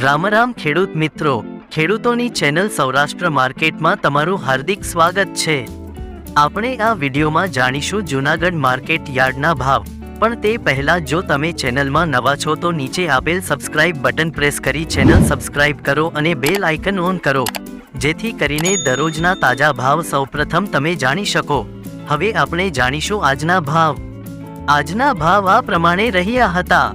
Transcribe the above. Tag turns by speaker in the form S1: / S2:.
S1: રામ રામ ખેડૂત મિત્રો, ખેડૂતોની ચેનલ સૌરાષ્ટ્ર માર્કેટમાં તમારું હાર્દિક સ્વાગત છે। આપણે આ વિડીયોમાં જાણીશું જૂનાગઢ માર્કેટ યાર્ડના ભાવ। પણ તે પહેલા જો તમે ચેનલમાં નવા છો તો નીચે આપેલ સબસ્ક્રાઇબ બટન પ્રેસ કરી ચેનલ સબસ્ક્રાઇબ કરો અને બેલ આઇકન ઓન કરો, જેથી કરીને દરરોજના તાજા ભાવ સૌપ્રથમ તમે જાણી શકો। હવે આપણે જાણીશું આજના ભાવ। આજના ભાવ આ પ્રમાણે રહ્યા હતા।